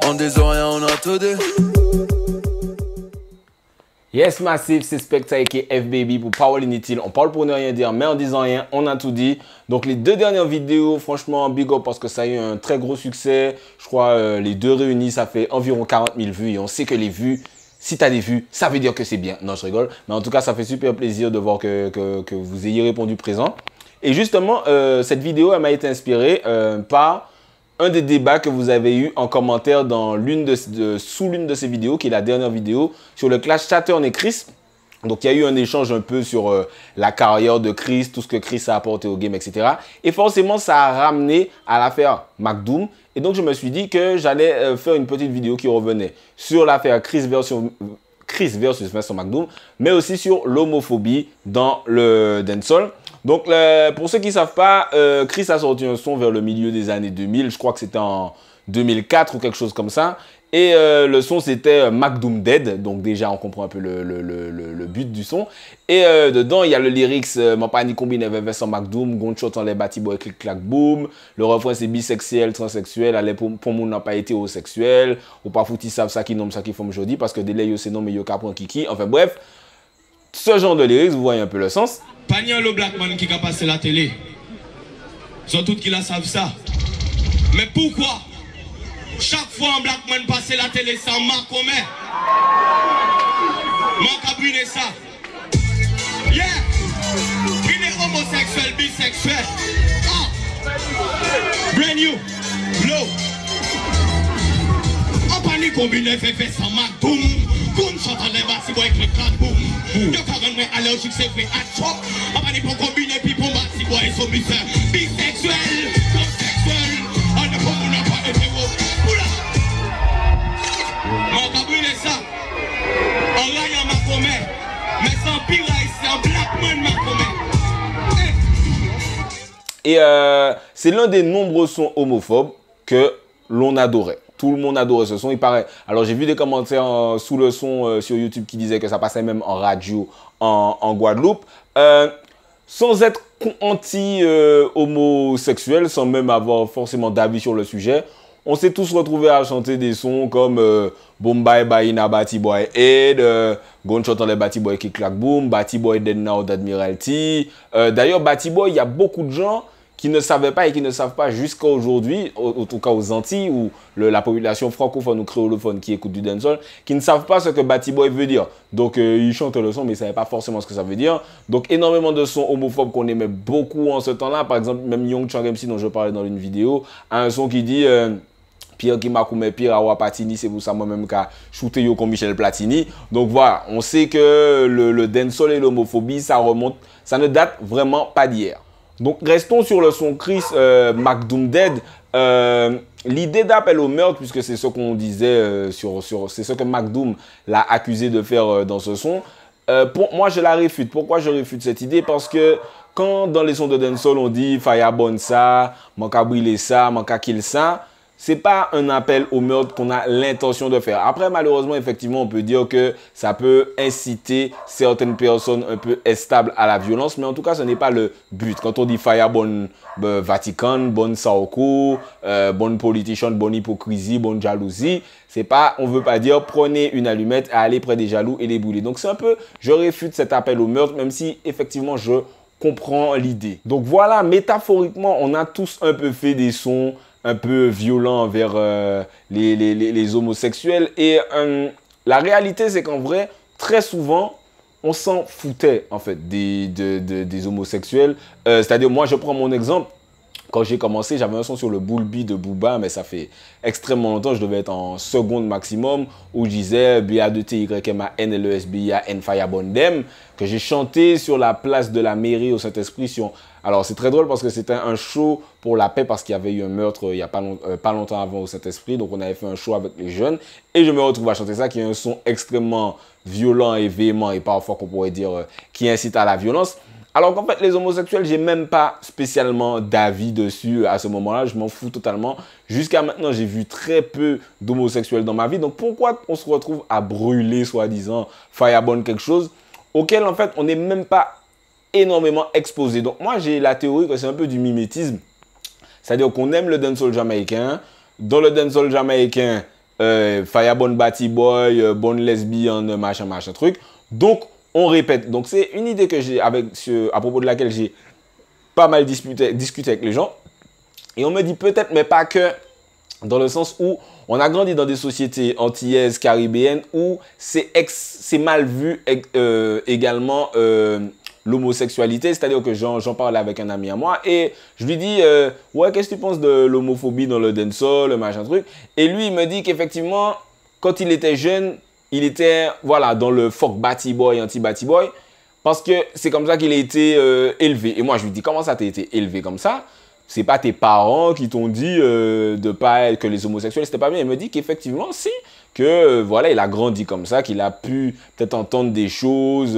On des oreilles, on a tout dit. Yes, Massif, c'est Spectre et F-Baby pour Parole Inutile. On parle pour ne rien dire, mais en disant rien, on a tout dit. Donc, les deux dernières vidéos, franchement, big up parce que ça a eu un très gros succès. Je crois les deux réunis, ça fait environ 40 000 vues. Et on sait que les vues, si tu as des vues, ça veut dire que c'est bien. Non, je rigole. Mais en tout cas, ça fait super plaisir de voir que vous ayez répondu présent. Et justement, cette vidéo, elle m'a été inspirée par un des débats que vous avez eu en commentaire dans sous l'une de ces vidéos, qui est la dernière vidéo, sur le clash Saturn et Chris. Donc, il y a eu un échange un peu sur la carrière de Chris, tout ce que Chris a apporté au game, etc. Et forcément, ça a ramené à l'affaire McDoom. Et donc, je me suis dit que j'allais faire une petite vidéo qui revenait sur l'affaire Chris versus Vincent McDoom, mais aussi sur l'homophobie dans le dancehall. Donc, pour ceux qui ne savent pas, Chris a sorti un son vers le milieu des années 2000. Je crois que c'était en 2004 ou quelque chose comme ça. Et le son, c'était McDoom Dead. Donc, déjà, on comprend un peu le but du son. Et dedans, il y a le lyrics « Mon pas ni combine avec Vincent McDoom, gunshot en les bâti boy, clic, clac, boom ». Le refrain, c'est bisexuel, transsexuel. Allez, pour moi, n'a pas été homosexuel. Ou pas fouti savent ça qui nomme ça qui font aujourd'hui. Parce que délai, yo, c'est non, mais yo, capon kiki. Enfin, bref. Ce genre de lyrics, vous voyez un peu le sens. Pas ni le black man qui a passé la télé. Ils ont tous qui la savent ça. Mais pourquoi chaque fois un black man passe la télé sans marque au main? Manque à brûler ça. Yeah! Il est homosexuel, bisexuel. Ah! Brand new. Low. En panique combiné fait sans marque. Boom. Boom. Chantant les bassi boy clic clac boom. Yo carrément allergique c'est fait à chop. En panique pour combiner puis pour bassi boy so bisexuel. Transsexuel. On ne peut pas hétéro. Oula! On va brûler ça. On raille en macomé. Mais sans pire ici en black man macomé. Et c'est l'un des nombreux sons homophobes que l'on adorait. Tout le monde adorait ce son, il paraît. Alors, j'ai vu des commentaires sous le son sur YouTube qui disaient que ça passait même en radio en Guadeloupe. Sans être anti-homosexuel, sans même avoir forcément d'avis sur le sujet, on s'est tous retrouvés à chanter des sons comme Bombay Baina Batty Boy Head, Gunshot on the Batty Boy Kick Clack Boom, Batty Boy Dead Now d'Admiralty. D'ailleurs, Batty Boy, il y a beaucoup de gens qui ne savaient pas et qui ne savent pas jusqu'à aujourd'hui, en tout cas aux Antilles, ou la population francophone ou créolophone qui écoute du dancehall, qui ne savent pas ce que Batty Boy veut dire. Donc, ils chantent le son, mais ils ne savaient pas forcément ce que ça veut dire. Donc, énormément de sons homophobes qu'on aimait beaucoup en ce temps-là. Par exemple, même Young Chang MC, dont je parlais dans une vidéo, a un son qui dit Pire qui m'a coupé, pire à Wapatini, c'est pour ça moi-même qu'à shooter yo comme Michel Platini. Donc, voilà, on sait que le dancehall et l'homophobie, ça remonte, ça ne date vraiment pas d'hier. Donc, restons sur le son Chris McDoom Dead. L'idée d'appel au meurtre, puisque c'est ce qu'on disait c'est ce que McDoom l'a accusé de faire dans ce son. Pour moi, je la réfute. Pourquoi je réfute cette idée? Parce que quand dans les sons de dancehall, on dit « Faya bon ça »,« Manka brûler ça »,« Manka kill ça », c'est pas un appel au meurtre qu'on a l'intention de faire. Après, malheureusement, effectivement, on peut dire que ça peut inciter certaines personnes un peu instables à la violence, mais en tout cas, ce n'est pas le but. Quand on dit fire, bonne Vatican, bonne Saoko, bonne politician, bonne hypocrisie, bonne jalousie, c'est pas, on veut pas dire prenez une allumette et allez près des jaloux et les brûler. Donc c'est un peu, je réfute cet appel au meurtre, même si effectivement je comprends l'idée. Donc voilà, métaphoriquement, on a tous un peu fait des sons un peu violent envers les homosexuels. Et la réalité, c'est qu'en vrai, très souvent, on s'en foutait, en fait, des homosexuels. C'est-à-dire, moi, je prends mon exemple. Quand j'ai commencé, j'avais un son sur le Bulbi de Booba, mais ça fait extrêmement longtemps, je devais être en seconde maximum, où je disais B-A-2-T-Y-M-A-N-L-E-S-B-I-A-N Faya Bondem, que j'ai chanté sur la place de la mairie au Saint-Esprit. Alors, c'est très drôle parce que c'était un show pour la paix, parce qu'il y avait eu un meurtre il n'y a pas longtemps avant au Saint-Esprit. Donc, on avait fait un show avec les jeunes. Et je me retrouve à chanter ça, qui est un son extrêmement violent et véhément, et parfois qu'on pourrait dire qui incite à la violence. Alors qu'en fait, les homosexuels, j'ai même pas spécialement d'avis dessus à ce moment-là. Je m'en fous totalement. Jusqu'à maintenant, j'ai vu très peu d'homosexuels dans ma vie. Donc, pourquoi on se retrouve à brûler, soi-disant, fireball quelque chose auquel, en fait, on n'est même pas énormément exposé. Donc, moi, j'ai la théorie que c'est un peu du mimétisme. C'est-à-dire qu'on aime le dancehall jamaïcain. dans le dancehall jamaïcain, faya bonne batty boy, bonne lesbienne, machin, machin truc. Donc, on répète. Donc, c'est une idée que j'ai à propos de laquelle j'ai pas mal discuté avec les gens. Et on me dit peut-être, mais pas que, dans le sens où on a grandi dans des sociétés antillaises, caribéennes, où c'est mal vu également l'homosexualité. C'est-à-dire que j'en parlais avec un ami à moi et je lui dis ouais, qu'est-ce que tu penses de l'homophobie dans le dancehall, le machin truc. Et lui, il me dit qu'effectivement, quand il était jeune, il était voilà, dans le fuck batty boy, anti-batty boy, parce que c'est comme ça qu'il a été élevé. Et moi, je lui dis, comment ça t'as été élevé comme ça? C'est pas tes parents qui t'ont dit de pas que les homosexuels c'était pas bien. Il me dit qu'effectivement si, que voilà, il a grandi comme ça, qu'il a pu peut-être entendre des choses,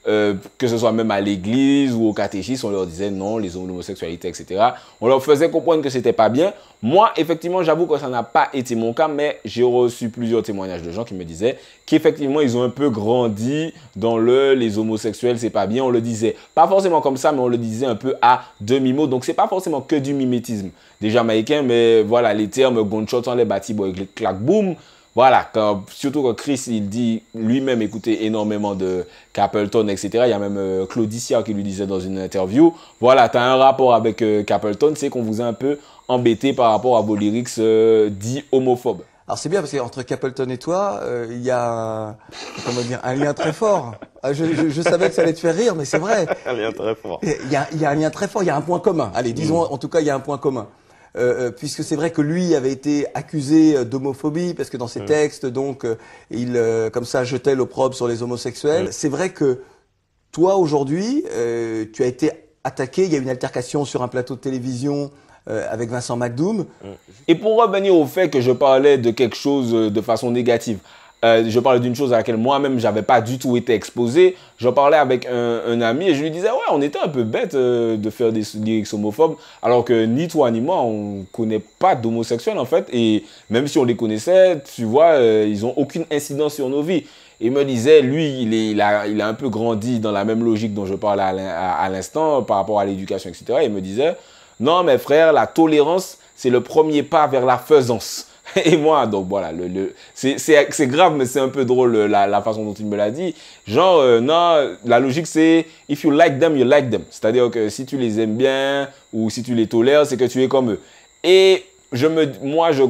que ce soit même à l'église ou au catéchisme, on leur disait non, l'homosexualité, etc. On leur faisait comprendre que c'était pas bien. Moi, effectivement, j'avoue que ça n'a pas été mon cas, mais j'ai reçu plusieurs témoignages de gens qui me disaient qu'effectivement, ils ont un peu grandi dans les homosexuels, c'est pas bien. On le disait pas forcément comme ça, mais on le disait un peu à demi-mot. Donc, c'est pas forcément que du mimétisme des Jamaïcains, mais voilà, les termes gunshot, les batty boy, clac, boom. Voilà, surtout quand Chris, il dit lui-même écouter énormément de Capleton, etc. Il y a même Claudicia qui lui disait dans une interview, voilà, tu as un rapport avec Capleton, c'est qu'on vous a un peu embêté par rapport à vos lyrics dits homophobes. Alors c'est bien parce qu'entre Capleton et toi, il y a comment dire, un lien très fort. Je savais que ça allait te faire rire, mais c'est vrai. Un lien très fort. Il y a un lien très fort, il y a un point commun. Allez, disons, en tout cas, il y a un point commun. Puisque c'est vrai que lui avait été accusé d'homophobie parce que dans ses textes, donc, il comme ça jetait l'opprobre sur les homosexuels. C'est vrai que toi aujourd'hui, tu as été attaqué. Il y a eu une altercation sur un plateau de télévision avec Vincent McDoom. Et pour revenir au fait que je parlais de quelque chose de façon négative, je parlais d'une chose à laquelle moi-même j'avais pas du tout été exposé. J'en parlais avec un ami et je lui disais ouais, on était un peu bête de faire des lyrics homophobes alors que ni toi ni moi on connaît pas d'homosexuels en fait, et même si on les connaissait, tu vois, ils ont aucune incidence sur nos vies. Et il me disait lui il a un peu grandi dans la même logique dont je parlais à l'instant par rapport à l'éducation, etc. Et il me disait non mais frère, la tolérance c'est le premier pas vers la faisance. Et moi, donc voilà, c'est grave, mais c'est un peu drôle la façon dont il me l'a dit. Genre, non, la logique c'est « if you like them, you like them ». C'est-à-dire que si tu les aimes bien ou si tu les tolères, c'est que tu es comme eux. Et moi, je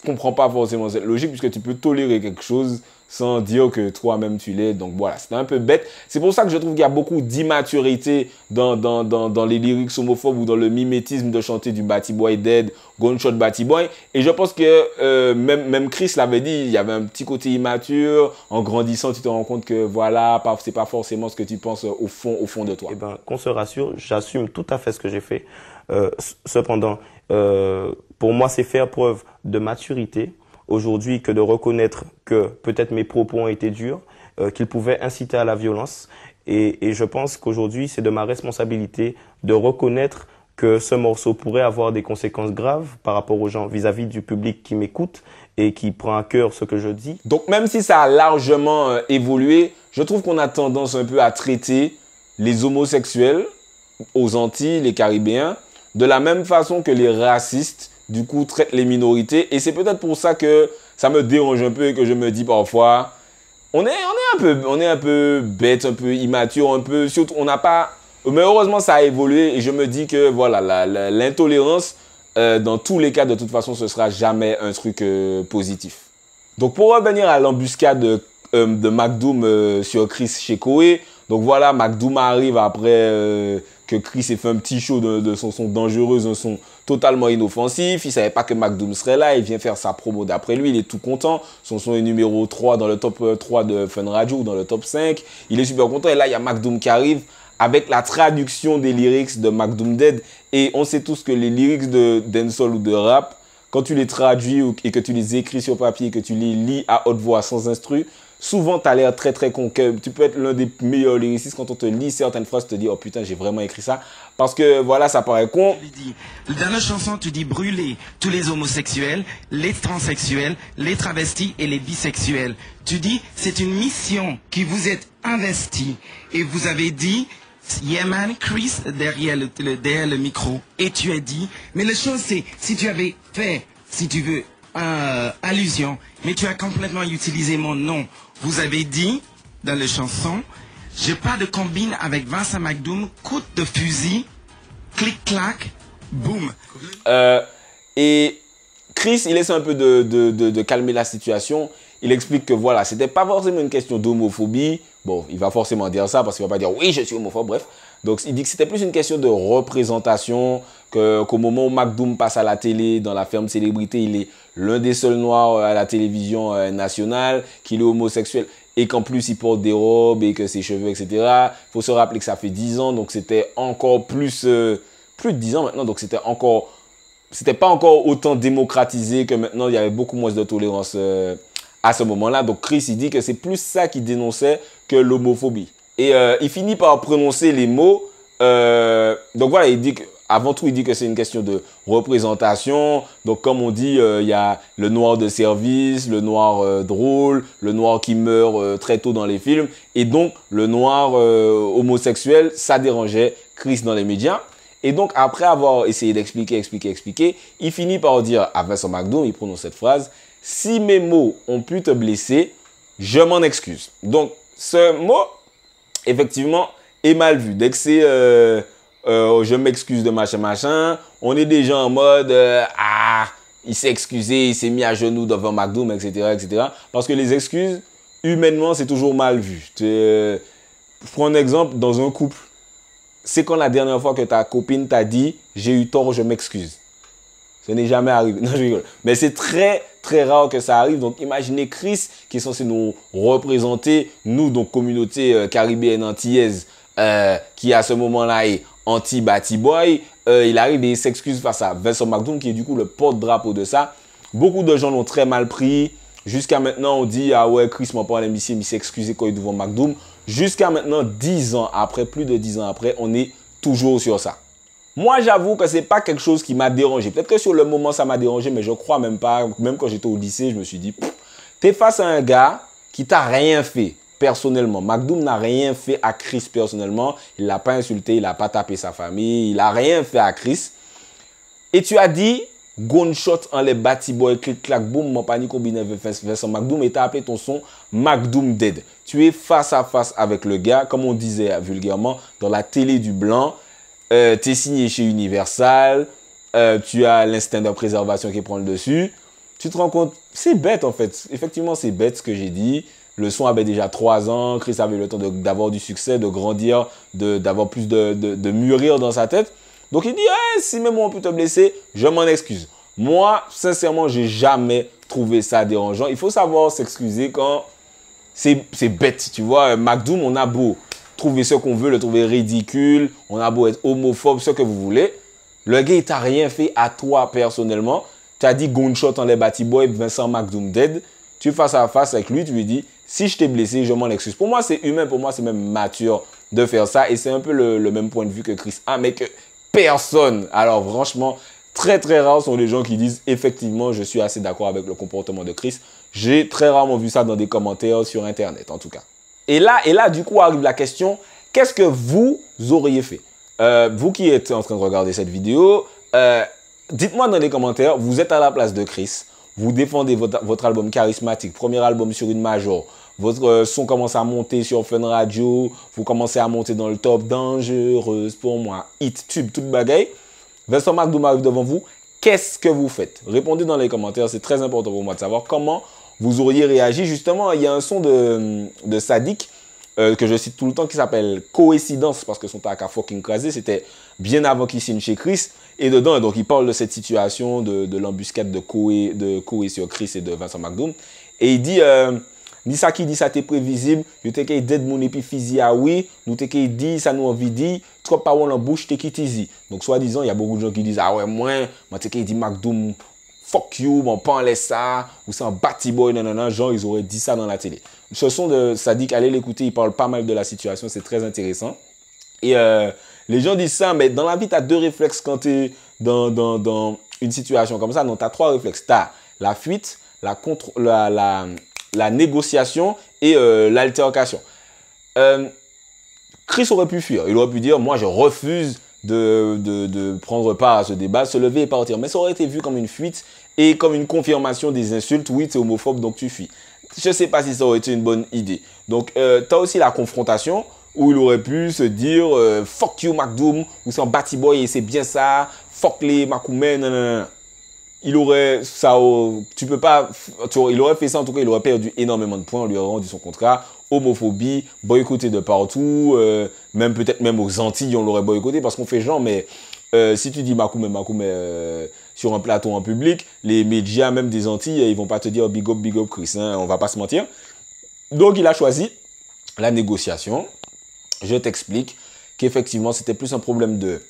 comprends pas forcément cette logique puisque tu peux tolérer quelque chose sans dire que toi-même tu l'es. Donc voilà, c'était un peu bête. C'est pour ça que je trouve qu'il y a beaucoup d'immaturité dans les lyrics homophobes ou dans le mimétisme de chanter du Batty Boy Dead, Gunshot Batty Boy. Et je pense que même Chris l'avait dit, il y avait un petit côté immature. En grandissant, tu te rends compte que voilà, c'est pas forcément ce que tu penses au fond de toi. Eh ben, qu'on se rassure, j'assume tout à fait ce que j'ai fait. Cependant, pour moi, c'est faire preuve de maturité aujourd'hui que de reconnaître que peut-être mes propos ont été durs, qu'ils pouvaient inciter à la violence. Et je pense qu'aujourd'hui, c'est de ma responsabilité de reconnaître que ce morceau pourrait avoir des conséquences graves par rapport aux gens, vis-à-vis du public qui m'écoute et qui prend à cœur ce que je dis. Donc même si ça a largement évolué, je trouve qu'on a tendance un peu à traiter les homosexuels aux Antilles, les Caribéens, de la même façon que les racistes du coup traitent les minorités, et c'est peut-être pour ça que ça me dérange un peu et que je me dis parfois on est un peu bête, un peu immature, un peu surtout on n'a pas, mais heureusement ça a évolué et je me dis que voilà l'intolérance dans tous les cas de toute façon ce sera jamais un truc positif. Donc pour revenir à l'embuscade de McDoom sur Chris chez Koé, donc voilà, McDoom arrive après que Chris ait fait un petit show de son son dangereuse, un son totalement inoffensif. Il savait pas que McDoom serait là. Il vient faire sa promo d'après lui. Il est tout content. Son son est numéro 3 dans le top 3 de Fun Radio ou dans le top 5. Il est super content. Et là, il y a McDoom qui arrive avec la traduction des lyrics de McDoom Dead. Et on sait tous que les lyrics de dancehall ou de rap, quand tu les traduis et que tu les écris sur papier, que tu les lis à haute voix sans instru, souvent, tu as l'air très très con. Tu peux être l'un des meilleurs lyricistes quand on te lit certaines phrases, tu te dis oh putain, j'ai vraiment écrit ça. Parce que voilà, ça paraît con. Dans la chanson, tu dis brûler tous les homosexuels, les transsexuels, les travestis et les bisexuels. Tu dis c'est une mission qui vous est investie. Et vous avez dit yeah man, Chris derrière le micro. Et tu as dit mais la chose c'est si tu avais fait si tu veux, allusion, mais tu as complètement utilisé mon nom. Vous avez dit, dans la chanson, j'ai pas de combine avec Vincent McDoom, coup de fusil, clic-clac, boum. Et Chris, il essaie un peu de calmer la situation. Il explique que voilà, c'était pas forcément une question d'homophobie. Bon, il va forcément dire ça parce qu'il va pas dire oui, je suis homophobe, bref. Donc, il dit que c'était plus une question de représentation, qu'au moment où McDoom passe à la télé, dans la ferme célébrité, il est l'un des seuls noirs à la télévision nationale, qu'il est homosexuel et qu'en plus il porte des robes et que ses cheveux, etc. Il faut se rappeler que ça fait 10 ans, donc c'était encore plus de 10 ans maintenant, donc c'était pas encore autant démocratisé que maintenant, il y avait beaucoup moins de tolérance à ce moment-là. Donc Chris, il dit que c'est plus ça qu'il dénonçait que l'homophobie. Et il finit par prononcer les mots. Donc voilà, il dit que, avant tout, il dit que c'est une question de représentation. Donc comme on dit, il y a le noir de service, le noir drôle, le noir qui meurt très tôt dans les films. Et donc le noir homosexuel, ça dérangeait Chris dans les médias. Et donc après avoir essayé d'expliquer, il finit par dire à Vincent McDoom, il prononce cette phrase: si mes mots ont pu te blesser, je m'en excuse. Donc ce mot, effectivement, est mal vu. Dès que c'est je m'excuse de machin, on est déjà en mode il s'est excusé, il s'est mis à genoux devant McDoom, etc. Parce que les excuses, humainement, c'est toujours mal vu. Prends un exemple, dans un couple, c'est quand la dernière fois que ta copine t'a dit « j'ai eu tort, je m'excuse ». Ce n'est jamais arrivé. Non, je rigole. Mais c'est très, très rare que ça arrive. Donc, imaginez Chris, qui est censé nous représenter, nous, donc communauté caribéenne antillaise, qui à ce moment-là est anti-Batty Boy. Il arrive et il s'excuse face à Vincent McDoom, qui est du coup le porte-drapeau de ça. Beaucoup de gens l'ont très mal pris. Jusqu'à maintenant, on dit « ah ouais, Chris m'a parlé, il s'est excusé quand il est devant McDoom ». Jusqu'à maintenant, 10 ans après, plus de 10 ans après, on est toujours sur ça. Moi, j'avoue que ce n'est pas quelque chose qui m'a dérangé. Peut-être que sur le moment, ça m'a dérangé, mais je crois même pas. Même quand j'étais au lycée, je me suis dit, tu es face à un gars qui t'a rien fait personnellement. McDoom n'a rien fait à Chris personnellement. Il ne l'a pas insulté, il n'a pas tapé sa famille, il n'a rien fait à Chris. Et tu as dit, gunshot en les Batty Boy, clic, clac, boum, mon panique combiné avec Vincent McDoom, et tu as appelé ton son McDoom Dead. Tu es face à face avec le gars, comme on disait vulgairement, dans la télé du blanc. Tu es signé chez Universal, tu as l'instinct de préservation qui prend le dessus. Tu te rends compte, c'est bête en fait. Effectivement, c'est bête ce que j'ai dit. Le son avait déjà 3 ans, Chris avait le temps d'avoir du succès, de grandir, d'avoir plus de mûrir dans sa tête. Donc il dit, si même on peut te blesser, je m'en excuse. Moi, sincèrement, j'ai jamais trouvé ça dérangeant. Il faut savoir s'excuser quand c'est bête. Tu vois, McDoom, on a beau trouver ce qu'on veut, le trouver ridicule, on a beau être homophobe, ce que vous voulez. Le gars, il t'a rien fait à toi personnellement. Tu as dit gunshot en les Batty Boy, Vincent McDoom Dead. Tu es face à face avec lui, tu lui dis, si je t'ai blessé, je m'en excuse. Pour moi, c'est humain, pour moi, c'est même mature de faire ça. Et c'est un peu le même point de vue que Chris a, mais que personne. Alors franchement, très très rares sont les gens qui disent, effectivement, je suis assez d'accord avec le comportement de Chris. J'ai très rarement vu ça dans des commentaires sur Internet, en tout cas. Et là, du coup, arrive la question, qu'est-ce que vous auriez fait? Vous qui êtes en train de regarder cette vidéo, dites-moi dans les commentaires, vous êtes à la place de Chris, vous défendez votre album charismatique, premier album sur une major, votre son commence à monter sur Fun Radio, vous commencez à monter dans le top, dangereuse pour moi, hit, tube, toute bagaille. Vincent McDoom arrive devant vous, qu'est-ce que vous faites? Répondez dans les commentaires, c'est très important pour moi de savoir comment vous auriez réagi. Justement, il y a un son de Sadik que je cite tout le temps qui s'appelle Coïncidence parce que son tac a fucking crasé. C'était bien avant qu'il signe chez Chris. Et dedans, donc, il parle de cette situation de l'embuscade de Koé sur Chris et de Vincent McDoom. Et il dit, ni ça qui dit ça t'est prévisible, je t'ai qu'à dead mon épi physi à oui, nous t'ai qu'à dit, ça nous envie dit, trop parole en bouche, t'es qui easy. Donc, soi-disant, il y a beaucoup de gens qui disent, ah ouais, moi t'ai qu'à dit McDoom, fuck you, mon pas en laisse ça, ou c'est un Batty Boy, non, genre, ils auraient dit ça dans la télé. Ce son de Sadik, allez l'écouter, il parle pas mal de la situation, c'est très intéressant. Et les gens disent ça, mais dans la vie, tu as 2 réflexes quand tu es dans une situation comme ça. Donc, tu as 3 réflexes. Tu as la fuite, la négociation et l'altercation. Chris aurait pu fuir. Il aurait pu dire, moi, je refuse de prendre part à ce débat, se lever et partir. Mais ça aurait été vu comme une fuite et comme une confirmation des insultes. Oui, tu es homophobe, donc tu fuis. Je ne sais pas si ça aurait été une bonne idée. Donc, tu as aussi la confrontation où il aurait pu se dire fuck you McDoom, ou c'est un Batty Boy et c'est bien ça, fuck les Makoumé, non. Il aurait ça, tu peux pas, il aurait fait ça en tout cas, il aurait perdu énormément de points, on lui aurait rendu son contrat, homophobie, boycotté de partout, même peut-être même aux Antilles on l'aurait boycotté parce qu'on fait genre, mais si tu dis Makoumé sur un plateau en public, les médias même des Antilles, ils vont pas te dire big up Chris, hein, on va pas se mentir. Donc il a choisi la négociation. Je t'explique qu'effectivement c'était plus un problème de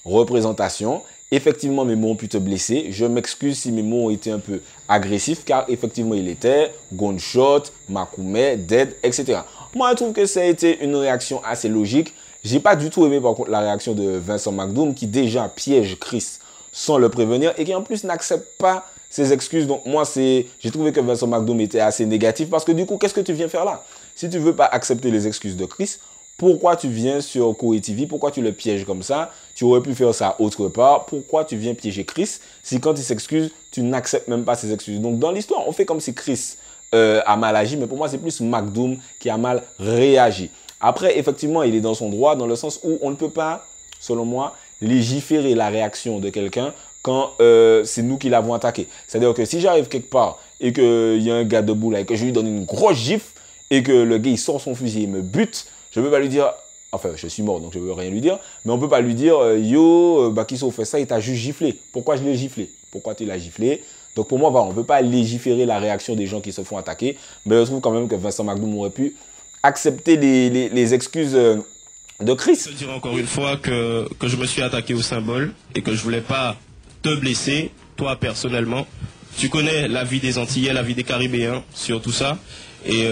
représentation. Effectivement, mes mots ont pu te blesser. Je m'excuse si mes mots ont été un peu agressifs, car effectivement, il était gunshot, Makoumé, dead, etc. Moi, je trouve que ça a été une réaction assez logique. J'ai pas du tout aimé, par contre, la réaction de Vincent McDoom, qui déjà piège Chris sans le prévenir et qui en plus n'accepte pas ses excuses. Donc moi, j'ai trouvé que Vincent McDoom était assez négatif parce que du coup, qu'est-ce que tu viens faire là? Si tu veux pas accepter les excuses de Chris, pourquoi tu viens sur Koé TV? Pourquoi tu le pièges comme ça? Tu aurais pu faire ça autre part. Pourquoi tu viens piéger Chris si quand il s'excuse, tu n'acceptes même pas ses excuses? Donc dans l'histoire, on fait comme si Chris a mal agi, mais pour moi, c'est plus McDoom qui a mal réagi. Après, effectivement, il est dans son droit dans le sens où on ne peut pas, selon moi, légiférer la réaction de quelqu'un quand c'est nous qui l'avons attaqué. C'est-à-dire que si j'arrive quelque part et qu'il y a un gars debout là et que je lui donne une grosse gifle et que le gars il sort son fusil et me bute, je ne peux pas lui dire, enfin je suis mort donc je ne peux rien lui dire, mais on ne peut pas lui dire yo, Bakiso fait ça, il t'a juste giflé. Pourquoi je l'ai giflé? Pourquoi tu l'as giflé? Donc pour moi, voilà, on ne peut pas légiférer la réaction des gens qui se font attaquer, mais je trouve quand même que Vincent McDoom aurait pu accepter les excuses de Chris. Je dirais encore une fois que je me suis attaqué au symbole et que je voulais pas te blesser, toi personnellement. Tu connais la vie des Antillais, la vie des Caribéens sur tout ça. Et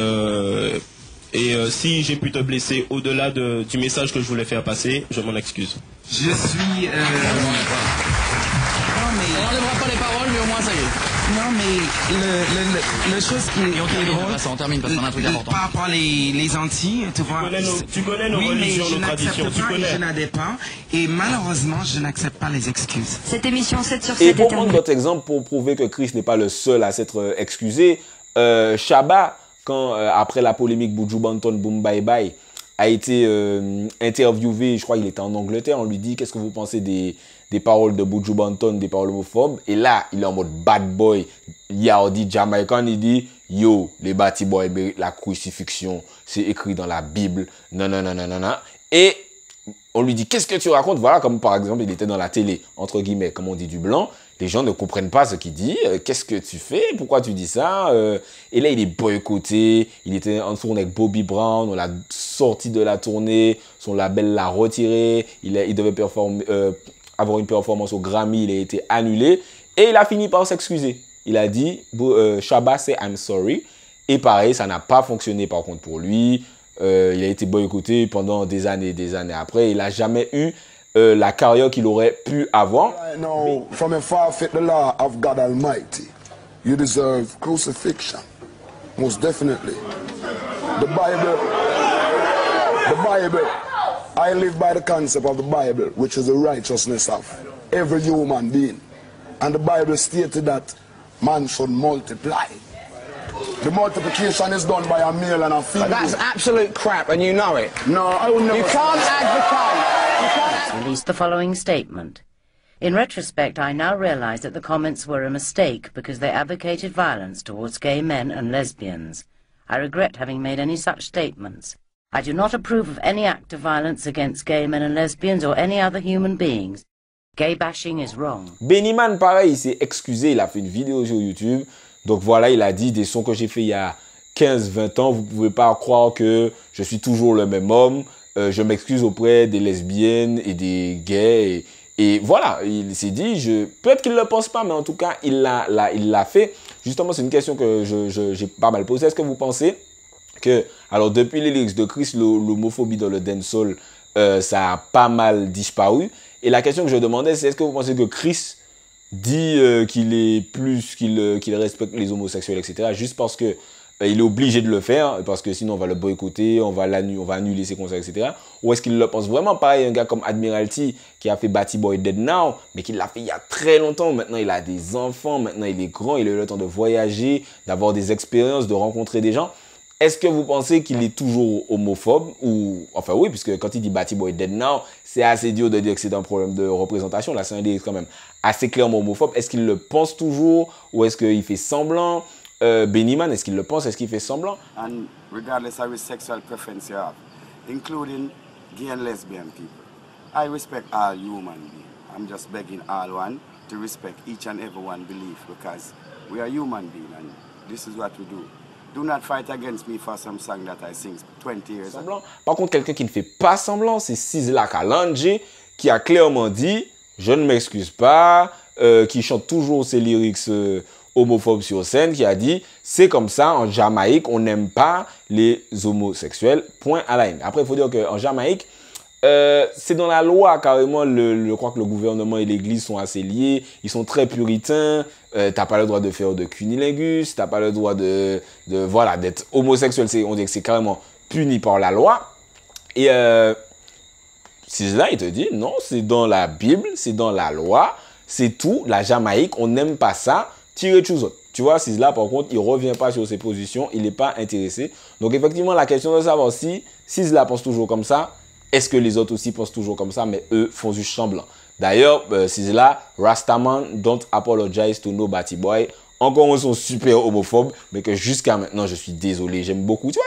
si j'ai pu te blesser au-delà du message que je voulais faire passer, je m'en excuse. Je suis... On n'enlèvera pas les paroles, mais au moins ça y est. Non, mais le chose qui est drôle... On termine parce qu'on a un truc important. Par rapport les Antilles, tu vois... Tu connais nos religions, nos traditions, tu connais. Je n'adhère pas, et malheureusement, je n'accepte pas les excuses. Cette émission 7 sur 7 Et pour prendre d'autres exemples, pour prouver que Chris n'est pas le seul à s'être excusé, Shabba, quand après la polémique Buju Banton Boom Bye Bye, a été interviewé, je crois qu'il était en Angleterre, on lui dit qu'est-ce que vous pensez des paroles de Buju Banton, des paroles homophobes, et là il est en mode bad boy, Yaudi Jamaican, il dit yo, les Batty Boys méritent la crucifixion, c'est écrit dans la Bible, non, et on lui dit qu'est-ce que tu racontes, voilà, comme par exemple il était dans la télé, entre guillemets, comme on dit du blanc, les gens ne comprennent pas ce qu'il dit, qu'est-ce que tu fais, pourquoi tu dis ça, et là il est boycotté, il était en tournée avec Bobby Brown, on l'a sorti de la tournée, son label l'a retiré, il devait avoir une performance au Grammy, il a été annulé, et il a fini par s'excuser. Il a dit, Shabba say I'm sorry, et pareil, ça n'a pas fonctionné par contre pour lui, il a été boycotté pendant des années après, il n'a jamais eu la carrière qu'il aurait pu avoir. Right now, from a forfeit the law of God Almighty, you deserve crucifixion, most definitely. The Bible, I live by the concept of the Bible, which is the righteousness of every human being. And the Bible stated that man should multiply. The multiplication is done by a male and a female. But that's absolute crap, and you know it. No, I would never. You can't advocate. Released the following statement. In retrospect, I now realize that the comments were a mistake because they advocated violence towards gay men and lesbians. I regret having made any such statements. I do not approve of any act of violence against gay men and lesbians or any other human beings. Gay bashing is wrong. Benny Man, pareil, il s'est excusé, il a fait une vidéo sur YouTube. Donc voilà, il a dit des sons que j'ai fait il y a 15-20 ans, vous pouvez pas croire que je suis toujours le même homme. Je m'excuse auprès des lesbiennes et des gays. Et voilà, il s'est dit, peut-être qu'il ne le pense pas, mais en tout cas, il l'a fait. Justement, c'est une question que j'ai pas mal posée. Est-ce que vous pensez que, alors depuis les lyrics de Chris, l'homophobie dans le dancehall, ça a pas mal disparu? Et la question que je demandais, c'est est-ce que vous pensez que Chris dit qu'il respecte les homosexuels, etc., juste parce que il est obligé de le faire parce que sinon on va le boycotter, on va annuler ses concerts, etc. Ou est-ce qu'il le pense vraiment? Pareil, un gars comme Admiralty qui a fait Batty Boy Dead Now, mais qui l'a fait il y a très longtemps. Maintenant, il a des enfants, maintenant il est grand, il a eu le temps de voyager, d'avoir des expériences, de rencontrer des gens. Est-ce que vous pensez qu'il est toujours homophobe ou enfin oui, puisque quand il dit Batty Boy Dead Now, c'est assez dur de dire que c'est un problème de représentation. Là, c'est un lyrics quand même assez clairement homophobe. Est-ce qu'il le pense toujours ou est-ce qu'il fait semblant? Benny Man, est-ce qu'il le pense? Est-ce qu'il fait semblant? And regardless of which sexual preference you have, including gay and lesbian people, I respect all human beings. I'm just begging all one to respect each and every one belief because we are human beings and this is what we do. Do not fight against me for some song that I sing 20 years ago. Par contre, quelqu'un qui ne fait pas semblant, c'est Sizzla Kalonji qui a clairement dit « Je ne m'excuse pas », qui chante toujours ses lyrics homophobes sur scène, qui a dit « C'est comme ça, en Jamaïque, on n'aime pas les homosexuels, point à la ligne ». Après, il faut dire qu'en Jamaïque, c'est dans la loi carrément, je crois que le gouvernement et l'église sont assez liés, ils sont très puritains, t'as pas le droit de faire de cunilingus, t'as pas le droit voilà, d'être homosexuel, on dit que c'est carrément puni par la loi. Et Sizzla, il te dit non, c'est dans la Bible, c'est dans la loi, c'est tout, la Jamaïque, on n'aime pas ça, tirez chose autre. Tu vois, Sizzla, par contre, il revient pas sur ses positions, il n'est pas intéressé. Donc effectivement, la question de savoir si Sizzla pense toujours comme ça, est-ce que les autres aussi pensent toujours comme ça, mais eux font juste semblant. D'ailleurs, Sizzla, Rastaman, don't apologize to no Batty Boy. Encore ils sont super homophobes, mais que jusqu'à maintenant, je suis désolé, j'aime beaucoup. Tu vois,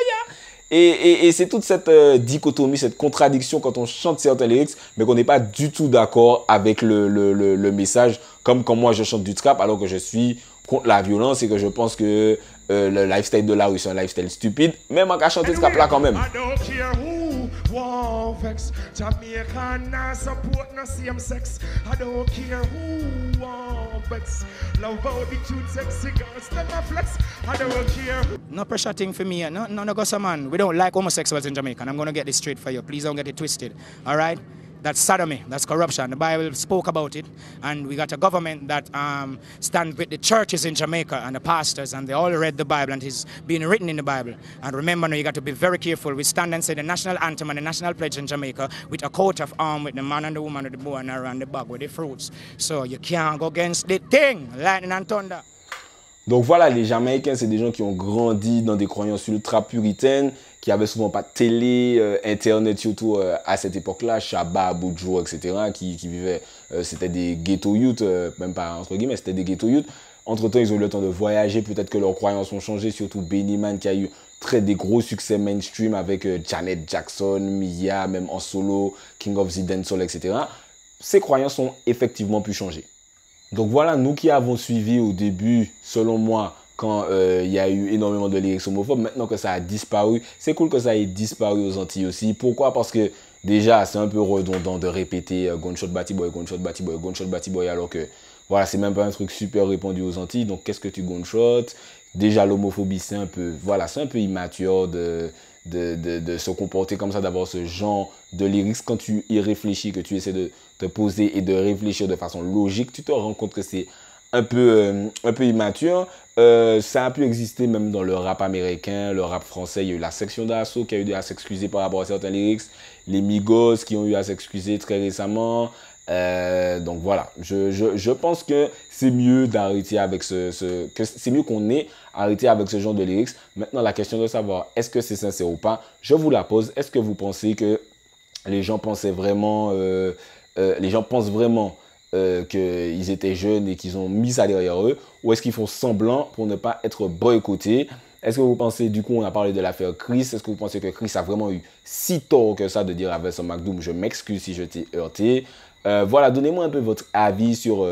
et c'est toute cette dichotomie, cette contradiction quand on chante certains lyrics, mais qu'on n'est pas du tout d'accord avec le message, comme quand moi je chante du trap alors que je suis contre la violence et que je pense que le lifestyle de la rue c'est un lifestyle stupide, même en cas chanter trap là quand même. War vex, Jamaican not support no same sex. I don't care who want vex. Love how the cute sexy girls them a flex. I don't care. No pressure thing for me. No go some man. We don't like homosexuals in Jamaica. And I'm gonna get this straight for you. Please don't get it twisted. All right. That's sodomy, that's corruption. The Bible spoke about it, and we got a government that stands with the churches in Jamaica and the pastors, and they all read the Bible, and it's been written in the Bible. And remember now, you got to be very careful. We stand and say the national anthem and the national pledge in Jamaica with a coat of arms with the man and the woman with the bow and arrow and the bag with the fruits. So you can't go against the thing, lightning and thunder. Donc voilà, les Jamaïcains, c'est des gens qui ont grandi dans des croyances ultra puritaines, qui avaient souvent pas de télé, internet surtout à cette époque-là, Shabba, Boudjou, etc., qui vivaient, c'était des ghetto youth, même pas entre guillemets, c'était des ghetto youth. Entre-temps, ils ont eu le temps de voyager, peut-être que leurs croyances ont changé, surtout Benny Man qui a eu des gros succès mainstream avec Janet Jackson, Mia, même en solo, King of the Dancehall, etc. Ces croyances ont effectivement pu changer. Donc voilà, nous qui avons suivi au début, selon moi, quand il y a eu énormément de lyrics homophobes, maintenant que ça a disparu, c'est cool que ça ait disparu aux Antilles aussi. Pourquoi? Parce que déjà, c'est un peu redondant de répéter Gunshot Batty Boy, Gunshot Batty Boy, Gunshot Batty Boy, alors que voilà, c'est même pas un truc super répandu aux Antilles. Donc qu'est-ce que tu gunshot? Déjà, l'homophobie, c'est un peu, voilà, c'est un peu immature de se comporter comme ça, d'avoir ce genre de lyrics. Quand tu y réfléchis, que tu essaies de te poser et de réfléchir de façon logique, tu te rends compte que c'est un peu immature. Ça a pu exister même dans le rap américain, le rap français. Il y a eu la section d'assaut qui a eu à s'excuser par rapport à certains lyrics, les Migos qui ont eu à s'excuser très récemment. Donc voilà, je pense que c'est mieux d'arrêter avec c'est mieux qu'on ait arrêté avec ce genre de lyrics. Maintenant, la question de savoir est-ce que c'est sincère ou pas, je vous la pose. Est-ce que vous pensez que les gens pensaient vraiment, les gens pensent vraiment qu'ils étaient jeunes et qu'ils ont mis ça derrière eux, ou est-ce qu'ils font semblant pour ne pas être boycottés? Est-ce que vous pensez, du coup, on a parlé de l'affaire Chris, est-ce que vous pensez que Chris a vraiment eu si tort que ça de dire à Vincent McDoom, je m'excuse si je t'ai heurté? Voilà, donnez-moi un peu votre avis sur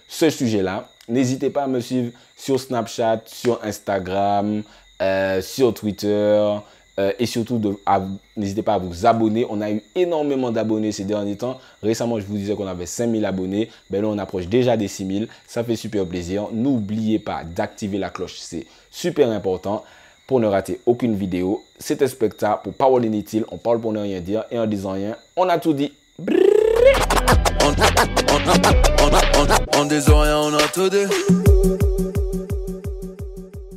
ce sujet-là. N'hésitez pas à me suivre sur Snapchat, sur Instagram, sur Twitter. Et surtout, n'hésitez pas à vous abonner. On a eu énormément d'abonnés ces derniers temps. Récemment, je vous disais qu'on avait 5000 abonnés. Ben là, on approche déjà des 6000. Ça fait super plaisir. N'oubliez pas d'activer la cloche. C'est super important pour ne rater aucune vidéo. C'était Specta pour Parole Inutile. On parle pour ne rien dire. Et en disant rien, on a tout dit. En disant rien, on a tout dit.